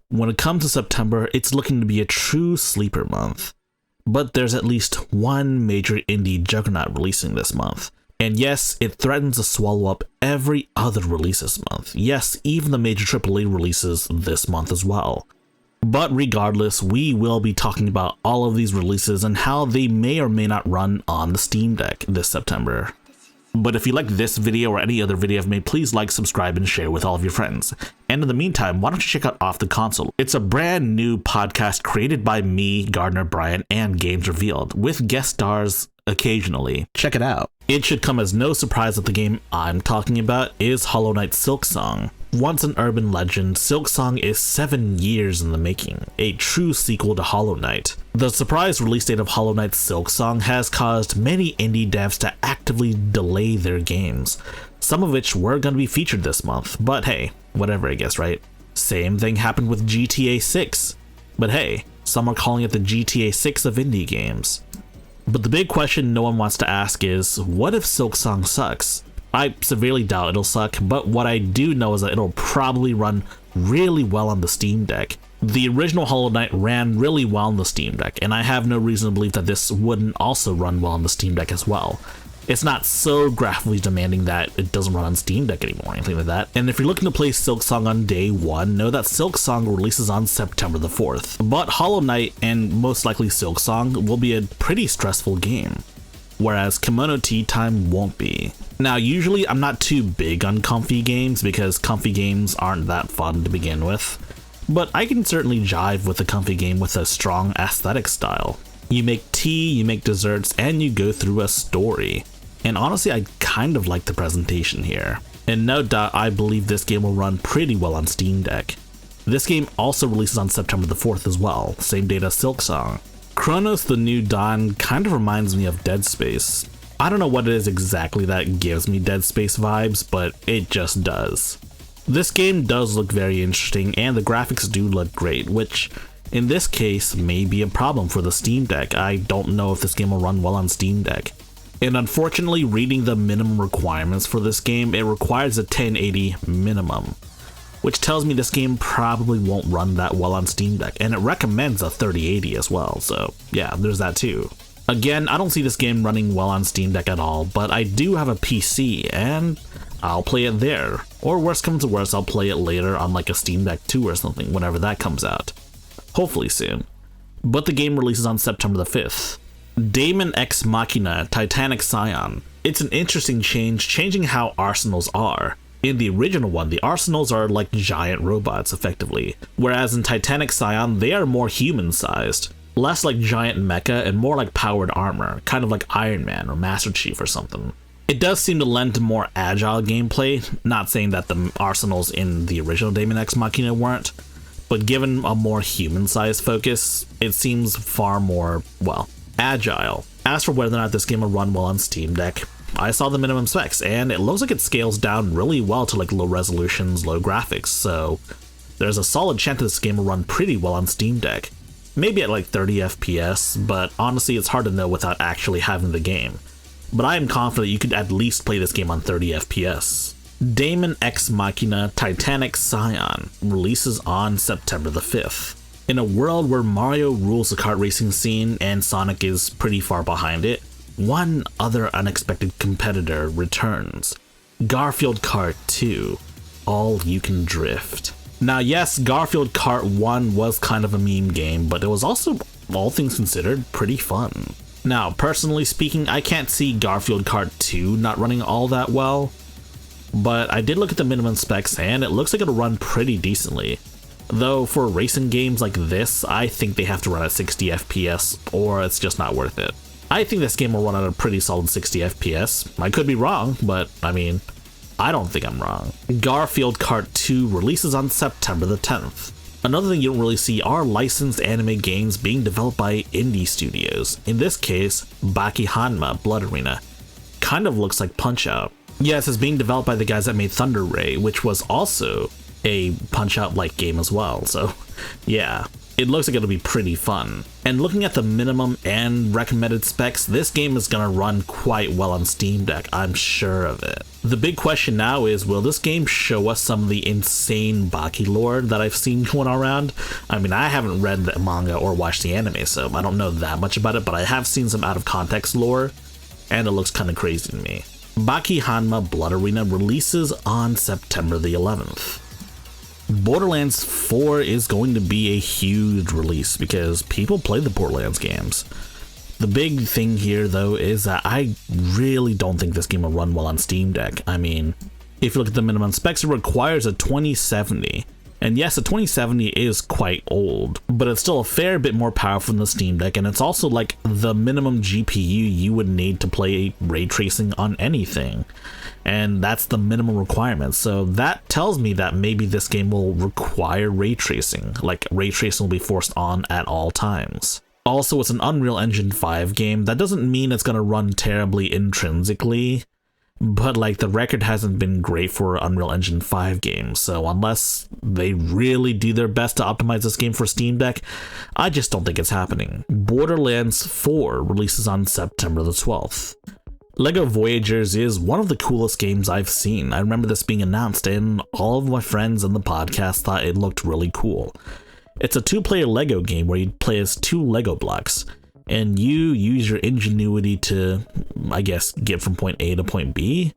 When it comes to September, it's looking to be a true sleeper month. But there's at least one major indie juggernaut releasing this month. And yes, it threatens to swallow up every other release this month. Yes, even the major AAA releases this month as well. But regardless, we will be talking about all of these releases and how they may or may not run on the Steam Deck this September. But if you like this video or any other video I've made, please like, subscribe, and share with all of your friends. And in the meantime, why don't you check out Off the Console? It's a brand new podcast created by me, Gardner Bryant, and Games Revealed, with guest stars occasionally. Check it out. It should come as no surprise that the game I'm talking about is Hollow Knight Silksong. Once an urban legend, Silksong is 7 years in the making, a true sequel to Hollow Knight. The surprise release date of Hollow Knight Silksong has caused many indie devs to actively delay their games, some of which were going to be featured this month, but hey, whatever I guess, right? Same thing happened with GTA 6, but hey, some are calling it the GTA 6 of indie games. But the big question no one wants to ask is, what if Silksong sucks? I severely doubt it'll suck, but what I do know is that it'll probably run really well on the Steam Deck. The original Hollow Knight ran really well on the Steam Deck, and I have no reason to believe that this wouldn't also run well on the Steam Deck as well. It's not so graphically demanding that it doesn't run on Steam Deck anymore or anything like that. And if you're looking to play Silksong on day one, know that Silksong releases on September the 4th. But Hollow Knight, and most likely Silksong, will be a pretty stressful game, whereas Kemono Teatime won't be. Now, usually I'm not too big on comfy games because comfy games aren't that fun to begin with, but I can certainly jive with a comfy game with a strong aesthetic style. You make tea, you make desserts, and you go through a story. And honestly, I kind of like the presentation here. And no doubt, I believe this game will run pretty well on Steam Deck. This game also releases on September the 4th as well, same date as Silksong. Cronos the New Dawn kind of reminds me of Dead Space. I don't know what it is exactly that gives me Dead Space vibes, but it just does. This game does look very interesting, and the graphics do look great, which in this case may be a problem for the Steam Deck. I don't know if this game will run well on Steam Deck. And unfortunately, reading the minimum requirements for this game, it requires a 1080 minimum, which tells me this game probably won't run that well on Steam Deck, and it recommends a 3080 as well, so yeah, there's that too. Again, I don't see this game running well on Steam Deck at all, but I do have a PC, and I'll play it there. Or worst comes to worst, I'll play it later on like a Steam Deck 2 or something, whenever that comes out. Hopefully soon. But the game releases on September the 5th. Daemon x Machina, Titanic Scion. It's an interesting change, changing how arsenals are. In the original one, the arsenals are like giant robots, effectively, whereas in Titanic Scion, they are more human-sized. Less like giant mecha and more like powered armor, kind of like Iron Man or Master Chief or something. It does seem to lend to more agile gameplay, not saying that the arsenals in the original Daemon x Machina weren't, but given a more human-sized focus, it seems far more, well, agile. As for whether or not this game will run well on Steam Deck, I saw the minimum specs, and it looks like it scales down really well to like low resolutions, low graphics, so there's a solid chance that this game will run pretty well on Steam Deck. Maybe at like 30 FPS, but honestly it's hard to know without actually having the game. But I am confident you could at least play this game on 30 FPS. Daemon x Machina Titanic Scion releases on September the 5th. In a world where Mario rules the kart racing scene and Sonic is pretty far behind it, one other unexpected competitor returns. Garfield Kart 2, All You Can Drift. Now yes, Garfield Kart 1 was kind of a meme game, but it was also, all things considered, pretty fun. Now, personally speaking, I can't see Garfield Kart 2 not running all that well, but I did look at the minimum specs and it looks like it'll run pretty decently. Though for racing games like this, I think they have to run at 60 FPS or it's just not worth it. I think this game will run at a pretty solid 60 FPS. I could be wrong, but I mean, I don't think I'm wrong. Garfield Kart 2 releases on September the 10th. Another thing you don't really see are licensed anime games being developed by indie studios. In this case, Bakihanma Blood Arena. Kind of looks like Punch-Out. Yes, it's being developed by the guys that made Thunder Ray, which was also a Punch-Out like game as well, so yeah. it looks like it'll be pretty fun. And looking at the minimum and recommended specs, this game is gonna run quite well on Steam Deck, I'm sure of it. The big question now is, will this game show us some of the insane Baki lore that I've seen going around? I mean, I haven't read the manga or watched the anime, so I don't know that much about it, but I have seen some out of context lore, and it looks kind of crazy to me. Bakihanma Blood Arena releases on September the 11th. Borderlands 4 is going to be a huge release because people play the Borderlands games. The big thing here though is that I really don't think this game will run well on Steam Deck. I mean, if you look at the minimum specs, it requires a 2070. And yes, a 2070 is quite old, but it's still a fair bit more powerful than the Steam Deck, and it's also like the minimum GPU you would need to play ray tracing on anything. And that's the minimum requirement, so that tells me that maybe this game will require ray tracing, like ray tracing will be forced on at all times. Also, it's an Unreal Engine 5 game. That doesn't mean it's going to run terribly intrinsically, but like the record hasn't been great for Unreal Engine 5 games, so unless they really do their best to optimize this game for Steam Deck, I just don't think it's happening. Borderlands 4 releases on September the 12th. LEGO Voyagers is one of the coolest games I've seen. I remember this being announced and all of my friends in the podcast thought it looked really cool. It's a two-player LEGO game where you play as two LEGO blocks, and you use your ingenuity to, I guess, get from point A to point B.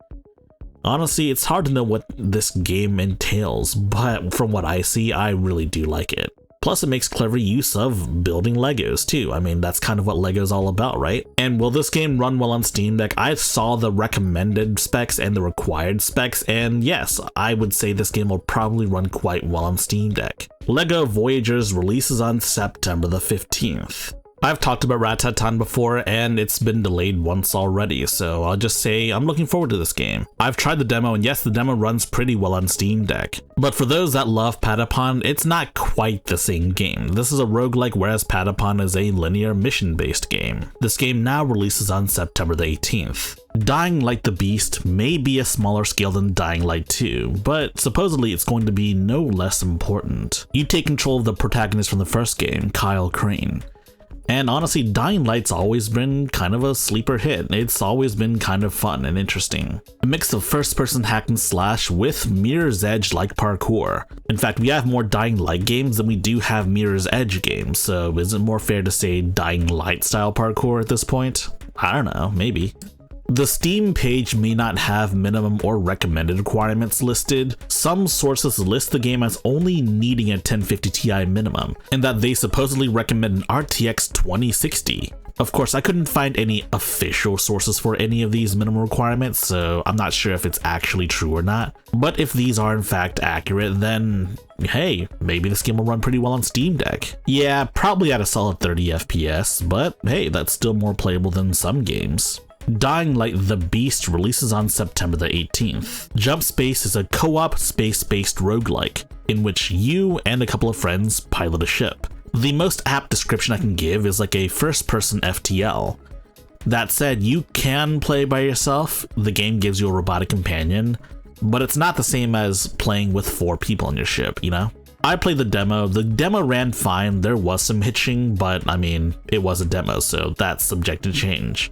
Honestly, it's hard to know what this game entails, but from what I see, I really do like it. Plus, it makes clever use of building Legos too. I mean, that's kind of what Lego's all about, right? And will this game run well on Steam Deck? I saw the recommended specs and the required specs, and yes, I would say this game will probably run quite well on Steam Deck. LEGO Voyagers releases on September the 15th. I've talked about Ratatan before, and it's been delayed once already, so I'll just say I'm looking forward to this game. I've tried the demo, and yes, the demo runs pretty well on Steam Deck. But for those that love Patapon, it's not quite the same game. This is a roguelike, whereas Patapon is a linear mission-based game. This game now releases on September the 18th. Dying Light the Beast may be a smaller scale than Dying Light 2, but supposedly it's going to be no less important. You take control of the protagonist from the first game, Kyle Crane. And honestly, Dying Light's always been kind of a sleeper hit. It's always been kind of fun and interesting. A mix of first-person hack and slash with Mirror's Edge-like parkour. In fact, we have more Dying Light games than we do have Mirror's Edge games, so is it more fair to say Dying Light-style parkour at this point? I don't know, maybe. The Steam page may not have minimum or recommended requirements listed. Some sources list the game as only needing a 1050 Ti minimum, and that they supposedly recommend an RTX 2060. Of course, I couldn't find any official sources for any of these minimum requirements, so I'm not sure if it's actually true or not. But if these are in fact accurate, then hey, maybe this game will run pretty well on Steam Deck. Yeah, probably at a solid 30 FPS, but hey, that's still more playable than some games. Dying Light the Beast releases on September the 18th. Jump Space is a co-op space-based roguelike, in which you and a couple of friends pilot a ship. The most apt description I can give is like a first-person FTL. That said, you can play by yourself, the game gives you a robotic companion, but it's not the same as playing with 4 people on your ship, you know? I played the demo ran fine, there was some hitching, but I mean, it was a demo, so that's subject to change.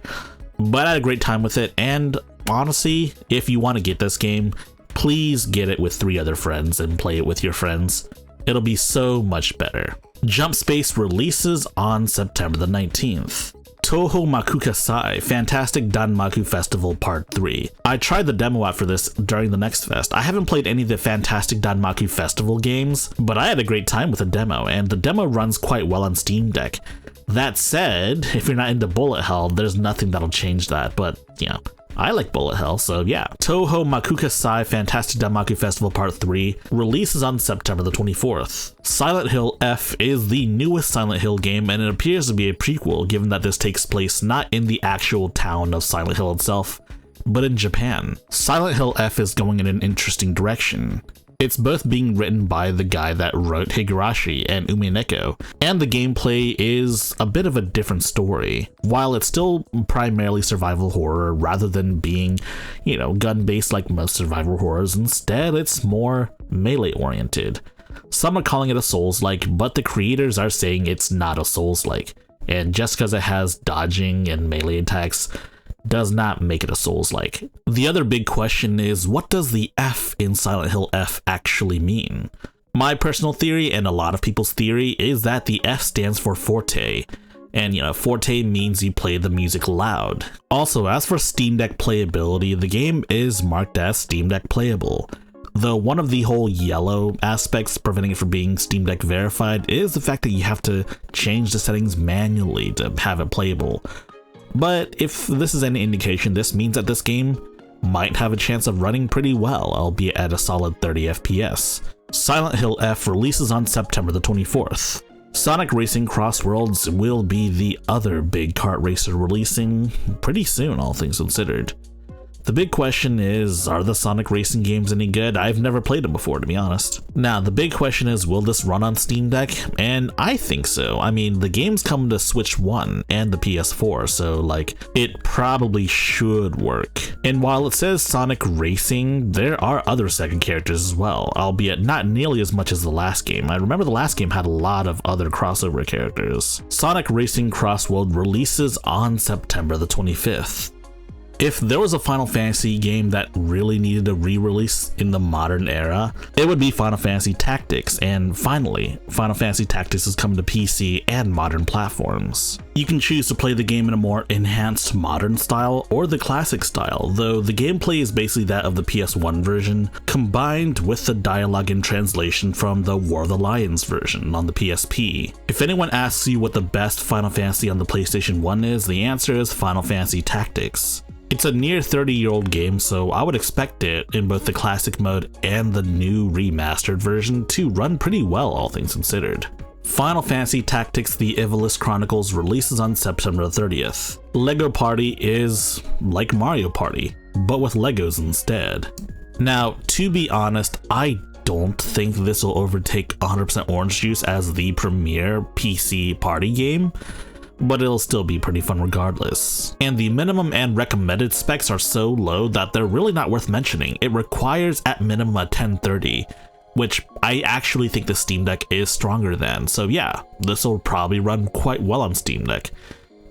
But I had a great time with it, and honestly, if you want to get this game, please get it with 3 other friends and play it with your friends. It'll be so much better. Jump Space releases on September the 19th. Tohjo Makukasai, Fantastic Danmaku Festival Part 3. I tried the demo out for this during the Next Fest. I haven't played any of the Fantastic Danmaku Festival games, but I had a great time with the demo, and the demo runs quite well on Steam Deck. That said, if you're not into bullet hell, there's nothing that'll change that, but yeah, I like bullet hell, so yeah. Tohjo Makukasai Fantastic Danmaku Festival Part 3 releases on September the 24th. Silent Hill F is the newest Silent Hill game, and it appears to be a prequel, given that this takes place not in the actual town of Silent Hill itself, but in Japan. Silent Hill F is going in an interesting direction. It's both being written by the guy that wrote Higurashi and Umineko, and the gameplay is a bit of a different story. While it's still primarily survival horror rather than being, gun-based like most survival horrors, instead it's more melee-oriented. Some are calling it a Souls-like, but the creators are saying it's not a Souls-like. And just because it has dodging and melee attacks does not make it a Souls-like. The other big question is, what does the F in Silent Hill F actually mean? My personal theory, and a lot of people's theory, is that the F stands for Forte. And you know, Forte means you play the music loud. Also, as for Steam Deck playability, the game is marked as Steam Deck playable. Though one of the whole yellow aspects preventing it from being Steam Deck verified is the fact that you have to change the settings manually to have it playable. But if this is any indication, this means that this game might have a chance of running pretty well, albeit at a solid 30 FPS. Silent Hill F releases on September the 24th. Sonic Racing Crossworlds will be the other big kart racer releasing pretty soon, all things considered. The big question is, are the Sonic Racing games any good? I've never played them before, to be honest. Now, the big question is, will this run on Steam Deck? And I think so. I mean, the games come to Switch 1 and the PS4, so like, it probably should work. And while it says Sonic Racing, there are other second characters as well, albeit not nearly as much as the last game. I remember the last game had a lot of other crossover characters. Sonic Racing Crossworld releases on September the 25th. If there was a Final Fantasy game that really needed a re-release in the modern era, it would be Final Fantasy Tactics, and finally, Final Fantasy Tactics is coming to PC and modern platforms. You can choose to play the game in a more enhanced modern style or the classic style, though the gameplay is basically that of the PS1 version, combined with the dialogue and translation from the War of the Lions version on the PSP. If anyone asks you what the best Final Fantasy on the PlayStation 1 is, the answer is Final Fantasy Tactics. It's a near 30-year-old game, so I would expect it, in both the classic mode and the new remastered version, to run pretty well, all things considered. Final Fantasy Tactics: The Ivalice Chronicles releases on September 30th. Lego Party is like Mario Party, but with Legos instead. Now, to be honest, I don't think this will overtake 100% Orange Juice as the premier PC party game, but it'll still be pretty fun regardless. And the minimum and recommended specs are so low that they're really not worth mentioning. It requires at minimum a 1030, which I actually think the Steam Deck is stronger than. So yeah, this will probably run quite well on Steam Deck.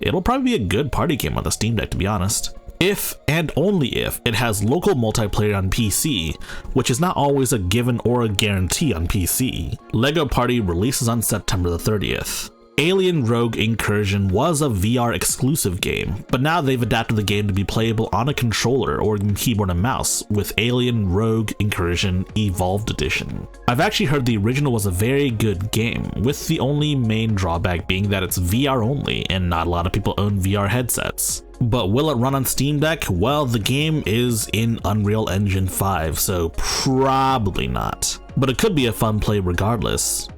It'll probably be a good party game on the Steam Deck, to be honest. If, and only if, it has local multiplayer on PC, which is not always a given or a guarantee on PC. Lego Party releases on September the 30th. Alien Rogue Incursion was a VR exclusive game, but now they've adapted the game to be playable on a controller or keyboard and mouse with Alien Rogue Incursion Evolved Edition. I've actually heard the original was a very good game, with the only main drawback being that it's VR only and not a lot of people own VR headsets. But will it run on Steam Deck? Well, the game is in Unreal Engine 5, so probably not. But it could be a fun play regardless.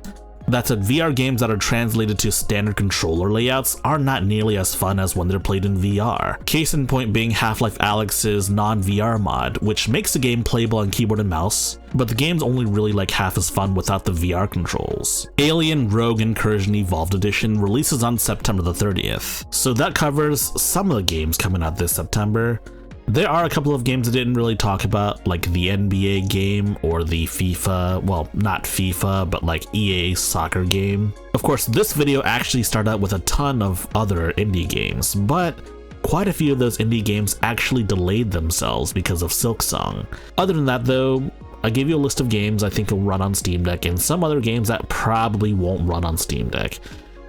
That said, VR games that are translated to standard controller layouts are not nearly as fun as when they're played in VR. Case in point being Half-Life Alyx's non-VR mod, which makes the game playable on keyboard and mouse, but the game's only really like half as fun without the VR controls. Alien Rogue Incursion Evolved Edition releases on September the 30th, so that covers some of the games coming out this September. There are a couple of games I didn't really talk about, like the NBA game or the FIFA, well, not FIFA, but like EA soccer game. Of course, this video actually started out with a ton of other indie games, but quite a few of those indie games actually delayed themselves because of Silksong. Other than that though, I gave you a list of games I think will run on Steam Deck and some other games that probably won't run on Steam Deck.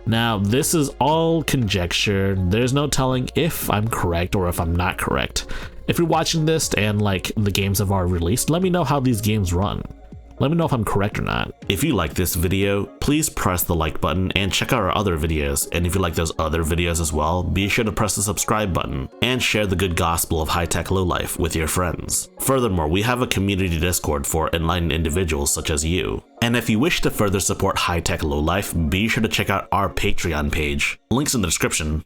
Now, this is all conjecture. There's no telling if I'm correct or if I'm not correct. If you're watching this and like the games have already released, let me know how these games run. Let me know if I'm correct or not. If you like this video, please press the like button and check out our other videos. And if you like those other videos as well, be sure to press the subscribe button and share the good gospel of high-tech lowlife with your friends. Furthermore, we have a community Discord for enlightened individuals such as you. And if you wish to further support high-tech lowlife, be sure to check out our Patreon page. Links in the description.